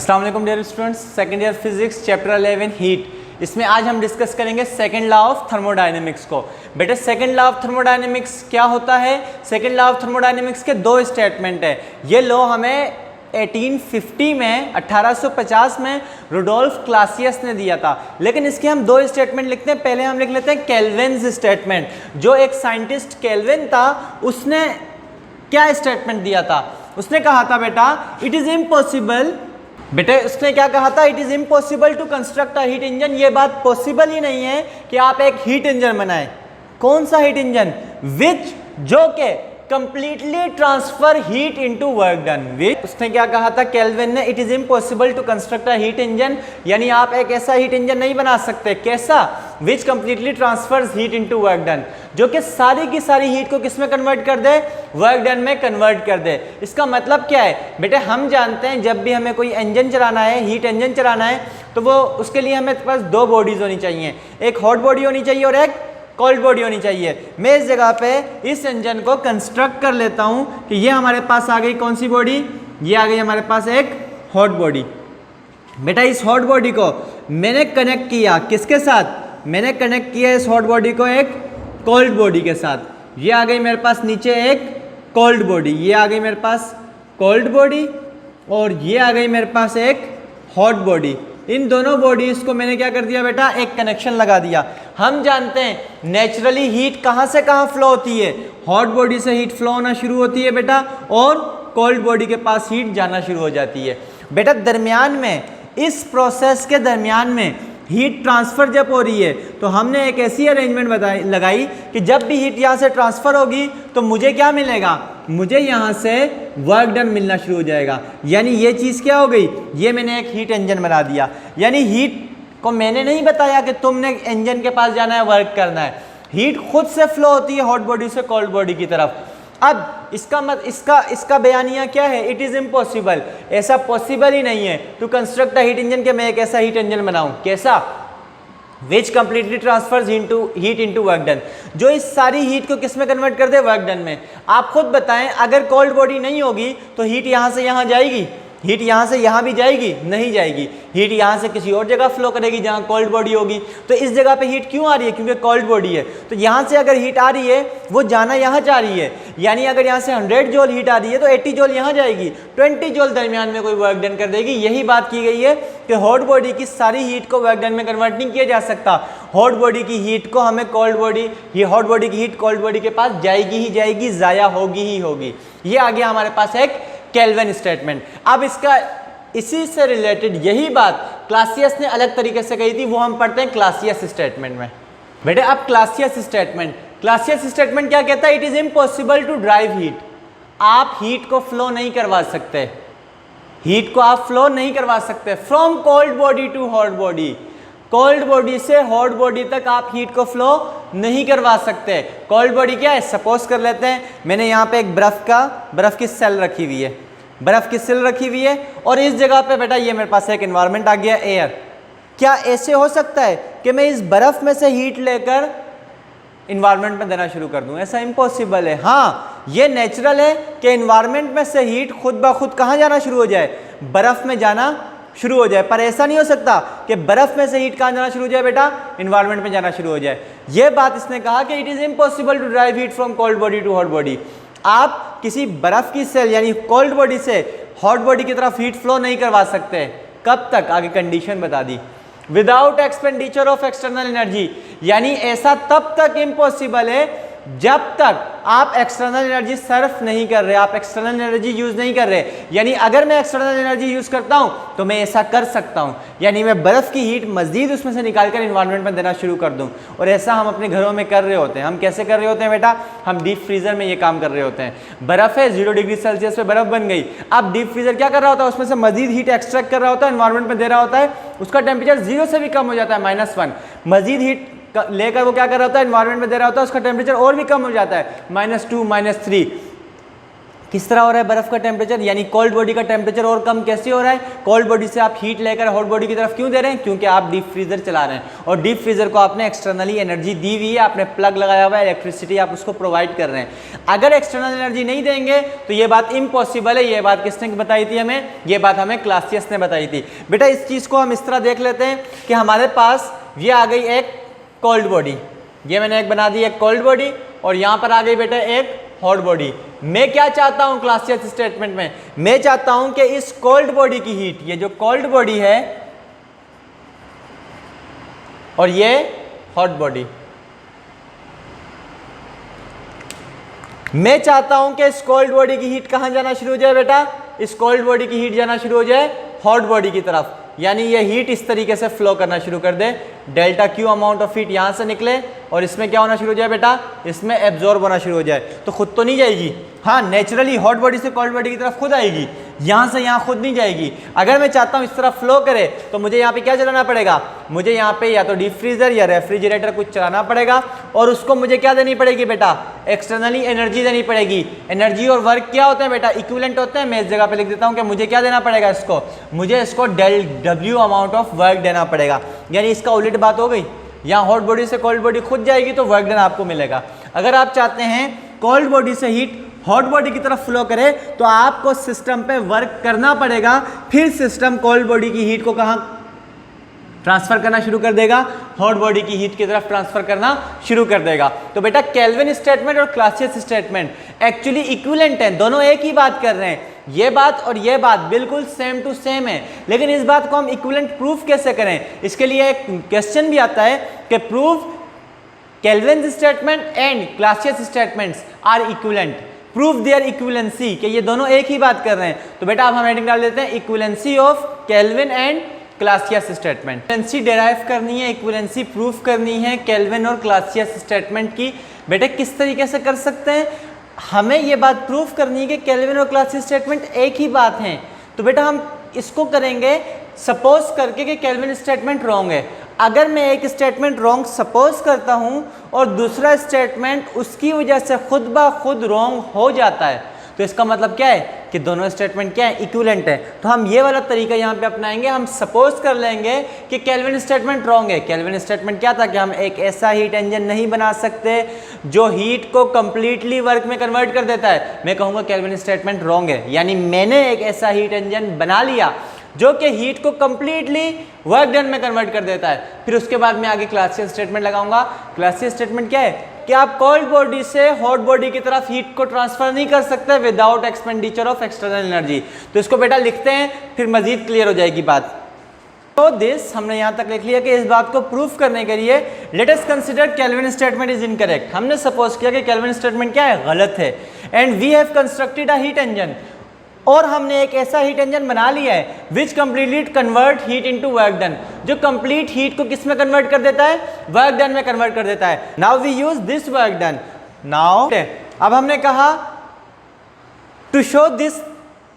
अस्सलाम वालेकुम dear students, second year physics chapter 11 heat. इसमें आज हम डिस्कस करेंगे सेकंड लॉ ऑफ थर्मोडायनेमिक्स को। बेटे सेकंड लॉ ऑफ थर्मोडायनेमिक्स क्या होता है? सेकंड लॉ ऑफ थर्मोडायनेमिक्स के दो स्टेटमेंट है। ये लॉ हमें 1850 में 1850 में रुडोल्फ क्लासियस ने दिया था, लेकिन इसके हम दो स्टेटमेंट लिखते हैं। पहले हम लिख लेते हैं केल्विन्स स्टेटमेंट। जो एक साइंटिस्ट केल्विन था, उसने क्या स्टेटमेंट दिया था? उसने कहा था बेटा इट इज इम्पॉसिबल, बेटे उसने क्या कहा था? It is impossible to construct a heat engine. ये बात पॉसिबल ही नहीं है कि आप एक हीट इंजन बनाएं। कौन सा हीट इंजन? विच, जो के completely transfer heat into work done. Which, उसने क्या कहा था केल्विन ने? It is impossible to construct a heat engine, यानी आप एक ऐसा हीट इंजन नहीं बना सकते। कैसा? Which completely transfers heat into work done, जो कि सारी की सारी हीट को किस में कन्वर्ट कर दे? वर्क डन में कन्वर्ट कर दे। इसका मतलब क्या है बेटे? हम जानते हैं जब भी हमें कोई इंजन चलाना है, हीट इंजन चलाना है, तो वो उसके लिए हमें पास दो बॉडीज होनी चाहिए। एक हॉट बॉडी होनी चाहिए और एक कोल्ड बॉडी होनी चाहिए। मैं इस जगह पे इस इंजन को कंस्ट्रक्ट कर लेता हूं कि ये हमारे पास आ गई कौन सी बॉडी? ये आ गई हमारे पास एक हॉट बॉडी। बेटा इस हॉट बॉडी को मैंने कनेक्ट किया किसके साथ? मैंने कनेक्ट किया इस हॉट बॉडी को एक कोल्ड बॉडी के साथ। ये आ गई मेरे पास नीचे एक कोल्ड बॉडी, ये आ गई मेरे पास कोल्ड बॉडी, और ये आ गई मेरे पास एक हॉट बॉडी। इन दोनों बॉडीज को मैंने क्या कर दिया बेटा? एक कनेक्शन लगा दिया। हम जानते हैं नेचुरली हीट कहाँ से कहाँ फ्लो होती है? हॉट बॉडी से हीट फ्लो होना शुरू होती है बेटा, और कोल्ड बॉडी के पास हीट जाना शुरू हो जाती है। बेटा दरमियान में, इस प्रोसेस के दरमियान में हीट ट्रांसफ़र जब हो रही है, तो हमने एक ऐसी अरेंजमेंट लगाई कि जब भी हीट यहाँ से ट्रांसफ़र होगी तो मुझे क्या मिलेगा? मुझे यहाँ से वर्क डन मिलना शुरू हो जाएगा। यानी ये चीज़ क्या हो गई? ये मैंने एक हीट इंजन बना दिया। यानी हीट को मैंने नहीं बताया कि तुमने इंजन के पास जाना है, वर्क करना है। हीट खुद से फ्लो होती है हॉट बॉडी से कोल्ड बॉडी की तरफ। अब इसका बयानिया क्या है? It is impossible. ऐसा पॉसिबल ही नहीं है to construct a heat engine के मैं एक ऐसा हीट इंजन बनाऊं। कैसा? Which completely transfers heat into work done, जो इस सारी हीट को किस में कन्वर्ट कर दे? वर्क डन में। आप खुद बताएं, अगर कोल्ड बॉडी नहीं होगी तो हीट यहाँ से यहाँ जाएगी? हीट यहाँ से यहाँ भी जाएगी? नहीं जाएगी। हीट यहाँ से किसी और जगह फ्लो करेगी जहाँ कोल्ड बॉडी होगी। तो इस जगह पे हीट क्यों आ रही है? क्योंकि कोल्ड बॉडी है। तो यहाँ से अगर हीट आ रही है, वो जाना यहाँ चाह रही है। यानी अगर यहाँ से 100 जूल हीट आ रही है तो 80 जूल यहाँ जाएगी, 20 जूल दरमियान में कोई वर्क डन कर देगी। यही बात की गई है कि हॉट बॉडी की सारी हीट को वर्क डन में कन्वर्ट नहीं किया जा सकता। हॉट बॉडी की हीट को हमें कोल्ड बॉडी, ये हॉट बॉडी की हीट कोल्ड बॉडी के पास जाएगी ही जाएगी, ज़ाया होगी ही होगी। ये आ गया हमारे पास एक केल्विन स्टेटमेंट। अब इसका इसी से रिलेटेड यही बात क्लासियस ने अलग तरीके से कही थी, वो हम पढ़ते हैं क्लासियस स्टेटमेंट में। बेटे अब क्लासियस स्टेटमेंट क्या कहता है? It is impossible to drive heat. आप हीट को फ्लो नहीं करवा सकते, हीट को आप फ्लो नहीं करवा सकते from cold body to hot body. Cold body से हॉट बॉडी तक आप हीट को फ्लो नहीं करवा सकते। कोल्ड बॉडी क्या है? सपोज कर लेते हैं मैंने यहाँ पे एक बर्फ की सेल रखी हुई है, बर्फ की सेल रखी हुई है, और इस जगह पे बेटा ये मेरे पास एक एनवायरनमेंट आ गया, एयर। क्या ऐसे हो सकता है कि मैं इस बर्फ में से हीट लेकर इन्वायरमेंट में देना शुरू कर दूं? ऐसा इम्पॉसिबल है। हाँ, ये नेचुरल है कि इन्वायरमेंट में से हीट खुद ब खुद कहाँ जाना शुरू हो जाए? बर्फ में जाना शुरू हो जाए। पर ऐसा नहीं हो सकता कि बर्फ में से हीट कहाँ जाना शुरू हो जाए बेटा? इन्वायरमेंट में जाना शुरू हो जाए। यह बात इसने कहा कि it is impossible to drive heat from cold body to hot body. आप किसी बर्फ की सेल यानी कोल्ड बॉडी से हॉट बॉडी की तरफ हीट फ्लो नहीं करवा सकते। कब तक? आगे कंडीशन बता दी। Without expenditure of external energy, यानी ऐसा तब तक इम्पॉसिबल है जब तक आप एक्सटर्नल एनर्जी सर्फ नहीं कर रहे, आप एक्सटर्नल एनर्जी यूज नहीं कर रहे। यानी अगर मैं एक्सटर्नल एनर्जी यूज करता हूं तो मैं ऐसा कर सकता हूं, यानी मैं बर्फ की हीट मजीद उसमें से निकालकर इन्वायरमेंट में देना शुरू कर दूं। और ऐसा हम अपने घरों में कर रहे होते हैं। हम कैसे कर रहे होते हैं बेटा? हम डीप फ्रीजर में ये काम कर रहे होते हैं। बर्फ है, 0 डिग्री सेल्सियस पे बर्फ बन गई। अब डीप फ्रीजर क्या कर रहा होता है? उसमें से मजीद हीट एक्सट्रैक्ट कर रहा होता है, इन्वायरमेंट में दे रहा होता है। उसका टेम्परेचर 0 से भी कम हो जाता है, -1। मजीद हीट लेकर वो क्या कर रहा होता है? इन्वायरमेंट में दे रहा होता है, उसका टेम्परेचर और भी कम हो जाता है, -2, -3। किस तरह हो रहा है बर्फ का टेम्परेचर, यानी कोल्ड बॉडी का टेम्परेचर और कम कैसे हो रहा है, कोल्ड बॉडी से आप हीट लेकर हॉट बॉडी की तरफ क्यों दे रहे हैं, क्योंकि आप डीप फ्रीजर चला रहे हैं और डीप फ्रीजर को आपने एक्सटर्नली एनर्जी दी हुई है, आपने प्लग लगाया हुआ है, इलेक्ट्रिसिटी आप उसको प्रोवाइड कर रहे हैं। अगर एक्सटर्नल एनर्जी नहीं देंगे तो ये बात इम्पॉसिबल है। ये बात किसने बताई थी हमें, ये बात हमें क्लासियस ने बताई थी। बेटा इस चीज़ को हम इस तरह देख लेते हैं कि हमारे पास ये आ गई एक कोल्ड बॉडी, ये मैंने एक बना दी एक कोल्ड बॉडी, और यहाँ पर आ गई बेटा एक हॉट बॉडी। मैं क्या चाहता हूं क्लासियस स्टेटमेंट में, मैं चाहता हूं कि इस कोल्ड बॉडी की हीट, ये जो कोल्ड बॉडी है और ये हॉट बॉडी, मैं चाहता हूं कि इस कोल्ड बॉडी की हीट कहां जाना शुरू हो जाए बेटा, इस कोल्ड बॉडी की हीट जाना शुरू हो जाए हॉट बॉडी की तरफ, यानी ये हीट इस तरीके से फ्लो करना शुरू कर दे, delta Q amount of heat यहां से निकले और इसमें क्या होना शुरू हो जाए बेटा, इसमें एब्जॉर्ब होना शुरू हो जाए। तो खुद तो नहीं जाएगी, हाँ नेचुरली हॉट बॉडी से कोल्ड बॉडी की तरफ खुद आएगी, यहाँ से यहाँ खुद नहीं जाएगी। अगर मैं चाहता हूँ इस तरह फ्लो करे तो मुझे यहाँ पे क्या चलाना पड़ेगा, मुझे यहाँ पे या तो डीप फ्रीजर या रेफ्रिजरेटर कुछ चलाना पड़ेगा और उसको मुझे क्या देनी पड़ेगी बेटा, एक्सटर्नली एनर्जी देनी पड़ेगी। एनर्जी और वर्क क्या होते हैं बेटा, इक्विवेलेंट होते हैं। मैं इस जगह पे लिख देता हूँ कि मुझे क्या देना पड़ेगा इसको, मुझे इसको del W amount of work देना पड़ेगा, यानी इसका उलट बात हो गई, यहाँ हॉट बॉडी से कोल्ड बॉडी खुद जाएगी तो वर्क डन आपको मिलेगा। अगर आप चाहते हैं कोल्ड बॉडी से हीट हॉट बॉडी की तरफ फ्लो करे तो आपको सिस्टम पे वर्क करना पड़ेगा, फिर सिस्टम कोल्ड बॉडी की हीट को कहाँ ट्रांसफर करना शुरू कर देगा, हॉट बॉडी की हीट की तरफ ट्रांसफर करना शुरू कर देगा। तो बेटा केल्विन स्टेटमेंट और क्लासियस स्टेटमेंट एक्चुअली इक्विवेलेंट हैं, दोनों एक ही बात कर रहे हैं। ये बात और ये बात बिल्कुल सेम टू सेम है, लेकिन इस बात को हम इक्विवेलेंट प्रूफ कैसे करें, इसके लिए एक क्वेश्चन भी आता है कि prove Kelvin statement and Clausius statements are equivalent, proof their equivalency, कि ये दोनों एक ही बात कर रहे हैं। तो बेटा आप हम हेडिंग डाल देते हैं equivalency of kelvin and Clausius statement. Equivalency derive करनी है, इक्विवेलेंसी प्रूफ करनी है केल्विन और क्लासियस स्टेटमेंट की। बेटा किस तरीके से कर सकते हैं, हमें ये बात प्रूफ करनी है कि केल्विन और क्लासियस स्टेटमेंट एक ही बात हैं। तो बेटा हम इसको करेंगे सपोज करके कि केल्विन स्टेटमेंट रॉन्ग है। अगर मैं एक स्टेटमेंट रॉन्ग सपोज करता हूं और दूसरा स्टेटमेंट उसकी वजह से खुद ब खुद रॉन्ग हो जाता है, तो इसका मतलब क्या है कि दोनों स्टेटमेंट क्या है, इक्विवेलेंट है। तो हम ये वाला तरीका यहाँ पे अपनाएंगे, हम सपोज कर लेंगे कि केल्विन स्टेटमेंट रॉन्ग है। केल्विन स्टेटमेंट क्या था कि हम एक ऐसा हीट इंजन नहीं बना सकते जो हीट को कंप्लीटली वर्क में कन्वर्ट कर देता है। मैं कहूँगा केल्विन स्टेटमेंट रॉन्ग है, यानी मैंने एक ऐसा हीट इंजन बना लिया जो कि हीट को कंप्लीटली वर्क डन में कन्वर्ट कर देता है। फिर उसके बाद मैं आगे क्लासियस स्टेटमेंट लगाऊंगा। क्लासियस स्टेटमेंट क्या है कि आप कोल्ड बॉडी से हॉट बॉडी की तरफ हीट को ट्रांसफर नहीं कर सकते without expenditure of external energy. तो इसको बेटा लिखते हैं, फिर मजीद क्लियर हो जाएगी बात। तो दिस हमने यहाँ तक लिख लिया कि इस बात को प्रूफ करने के लिए let us consider Kelvin statement is incorrect. हमने सपोज किया कि केल्विन स्टेटमेंट क्या है, गलत है, and we have constructed a heat engine, और हमने एक ऐसा हीट इंजन बना लिया है which completely convert heat into work done, जो कंप्लीट हीट को किस में कन्वर्ट कर देता है, वर्क डन में कन्वर्ट कर देता है। Now we use this work done. Now अब हमने कहा टू शो दिस,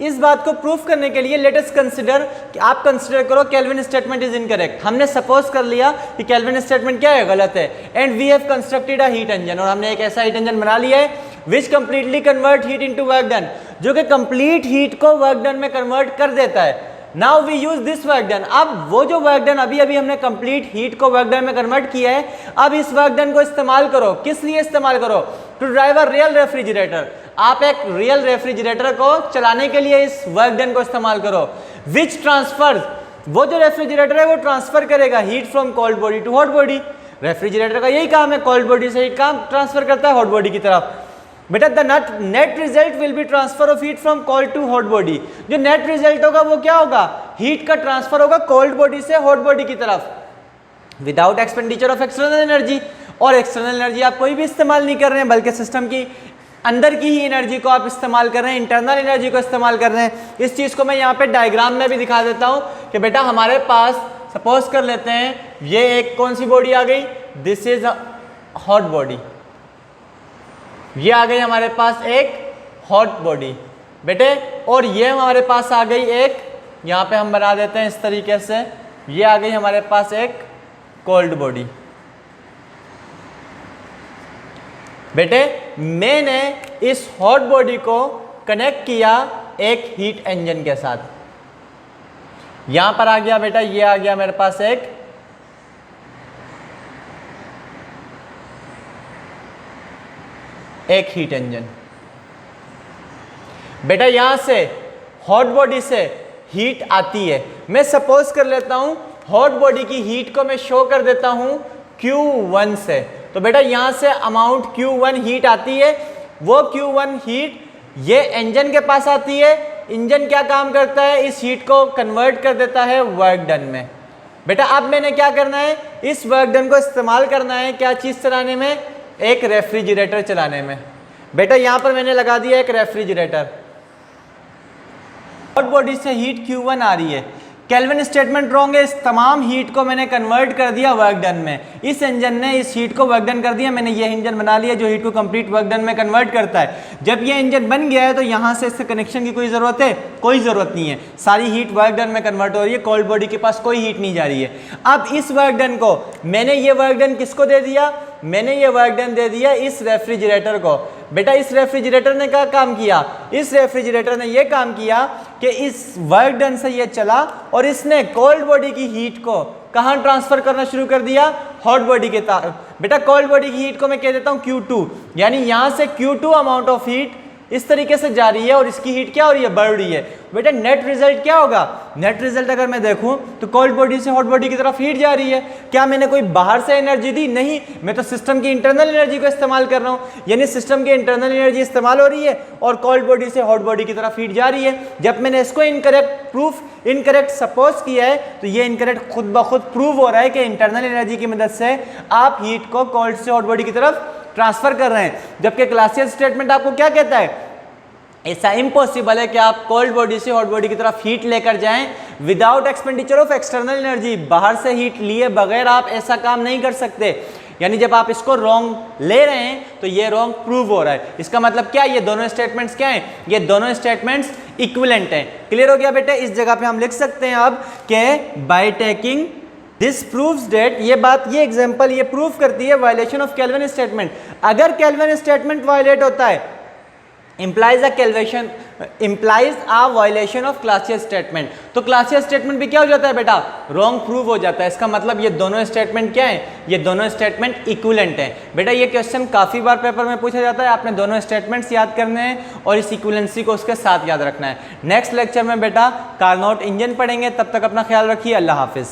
इस बात को प्रूफ करने के लिए लेट अस कंसीडर, कि आप कंसीडर करो केल्विन स्टेटमेंट इज इनकरेक्ट। हमने सपोज कर लिया कि केल्विन स्टेटमेंट क्या है, गलत है, and we have constructed a heat engine, और हमने एक ऐसा हीट इंजन बना लिया है which completely convert heat into work done, जो कि कंप्लीट हीट को वर्क डन में कन्वर्ट कर देता है। Now we use this work done. अब वो जो वर्क डन अभी अभी हमने कंप्लीट हीट को वर्क डन में कन्वर्ट किया है, अब इस वर्क डन को इस्तेमाल करो। किस लिए इस्तेमाल करो, to drive a real refrigerator. आप एक रियल रेफ्रिजरेटर को चलाने के लिए इस वर्क डन को इस्तेमाल करो, विच ट्रांसफर, वो जो रेफ्रिजरेटर है वो ट्रांसफर करेगा heat from cold body to hot body. Refrigerator का यही काम है, कोल्ड बॉडी से हीट काम ट्रांसफर करता है हॉट बॉडी की तरफ। बेटा the net result will be transfer of heat from cold to hot body. जो नेट रिजल्ट होगा वो क्या होगा, हीट का ट्रांसफर होगा कोल्ड बॉडी से हॉट बॉडी की तरफ without expenditure of external energy. और एक्सटर्नल एनर्जी आप कोई भी इस्तेमाल नहीं कर रहे हैं, बल्कि सिस्टम की अंदर की ही एनर्जी को आप इस्तेमाल कर रहे हैं, इंटरनल एनर्जी को इस्तेमाल कर रहे हैं। इस चीज़ को मैं यहाँ पे डायग्राम में भी दिखा देता हूँ कि बेटा हमारे पास सपोज कर लेते हैं ये एक कौन सी बॉडी आ गई, दिस इज हॉट बॉडी, ये आ गई हमारे पास एक हॉट बॉडी बेटे, और ये हमारे पास आ गई एक, यहाँ पे हम बना देते हैं इस तरीके से, ये आ गई हमारे पास एक कोल्ड बॉडी। बेटे मैंने इस हॉट बॉडी को कनेक्ट किया एक हीट इंजन के साथ। यहां पर आ गया बेटा, ये आ गया मेरे पास एक हीट इंजन। बेटा यहां से हॉट बॉडी से हीट आती है। मैं सपोज कर लेता हूं हॉट बॉडी की हीट को मैं शो कर देता हूं Q1 से। तो बेटा यहां से अमाउंट Q1 हीट आती है, वो Q1 हीट ये इंजन के पास आती है। इंजन क्या काम करता है, इस हीट को कन्वर्ट कर देता है वर्क डन में। बेटा अब मैंने क्या करना है, इस वर्क डन को इस्तेमाल करना है क्या चीज चलाने में, एक रेफ्रिजरेटर चलाने में। बेटा यहां पर मैंने लगा दिया एक रेफ्रिजरेटर। हॉट बॉडी से हीट Q1 आ रही है, केल्विन स्टेटमेंट रॉन्ग है, इस तमाम हीट को मैंने कन्वर्ट कर दिया वर्क डन में। इस इंजन ने इस हीट को वर्क डन कर दिया, मैंने ये इंजन बना लिया जो हीट को कंप्लीट वर्क डन में कन्वर्ट करता है। जब ये इंजन बन गया है तो यहाँ से इससे कनेक्शन की कोई ज़रूरत है, कोई ज़रूरत नहीं है, सारी हीट वर्क डन में कन्वर्ट हो रही है, कोल्ड बॉडी के पास कोई हीट नहीं जा रही है। अब इस वर्क डन को मैंने ये वर्क डन किसको दे दिया, मैंने ये वर्क डन दे दिया इस रेफ्रिजरेटर को। बेटा इस रेफ्रिजरेटर ने क्या काम किया, इस रेफ्रिजरेटर ने ये काम किया कि इस वर्क डन से ये चला और इसने कोल्ड बॉडी की हीट को कहाँ ट्रांसफर करना शुरू कर दिया, हॉट बॉडी के तरफ। बेटा कोल्ड बॉडी की हीट को मैं कह देता हूँ Q2, यानी यहाँ से Q2 अमाउंट ऑफ हीट इस तरीके से जा रही है और इसकी हीट क्या हो रही है, बढ़ रही है। बेटा नेट रिजल्ट क्या होगा, नेट रिजल्ट अगर मैं देखूं तो कोल्ड बॉडी से हॉट बॉडी की तरफ हीट जा रही है। क्या मैंने कोई बाहर से एनर्जी दी, नहीं, मैं तो सिस्टम की इंटरनल एनर्जी को इस्तेमाल कर रहा हूं, यानी सिस्टम की इंटरनल एनर्जी इस्तेमाल हो रही है और कोल्ड बॉडी से हॉट बॉडी की तरफ हीट जा रही है। जब मैंने इसको इनकरेक्ट सपोज किया है तो ये इनकरेक्ट खुद ब खुद प्रूव हो रहा है कि इंटरनल एनर्जी की मदद से आप हीट को कोल्ड से हॉट बॉडी की तरफ ट्रांसफर कर रहे हैं। जबकि क्लासियल स्टेटमेंट आपको क्या कहता है, ऐसा इम्पॉसिबल है कि आप कोल्ड बॉडी से हॉट बॉडी की तरफ हीट लेकर जाएं without expenditure of external energy. बाहर से हीट लिए बगैर आप ऐसा काम नहीं कर सकते। यानी जब आप इसको रॉन्ग ले रहे हैं तो ये रॉन्ग प्रूव हो रहा है। इसका मतलब क्या है, ये दोनों स्टेटमेंट्स क्या हैं, ये दोनों स्टेटमेंट्स इक्विवेलेंट हैं। क्लियर हो गया बेटे। इस जगह पे हम लिख सकते हैं अब कि by taking this proves that, ये बात, ये एग्जांपल ये प्रूव करती है वायलेशन ऑफ केल्विन स्टेटमेंट। अगर केल्विन स्टेटमेंट वायलेट होता है implies a violation of Clausius statement, तो क्लासियल स्टेटमेंट भी क्या हो जाता है बेटा, रॉन्ग प्रूव हो जाता है। इसका मतलब ये दोनों स्टेटमेंट क्या है, ये दोनों स्टेटमेंट इक्विवेलेंट हैं। बेटा ये क्वेश्चन काफ़ी बार पेपर में पूछा जाता है, आपने दोनों स्टेटमेंट्स याद करने हैं और इस इक्विवेलेंसी को उसके साथ याद रखना है। नेक्स्ट लेक्चर में बेटा कार्नोट इंजन पढ़ेंगे, तब तक अपना ख्याल रखिए, अल्लाह हाफिज़।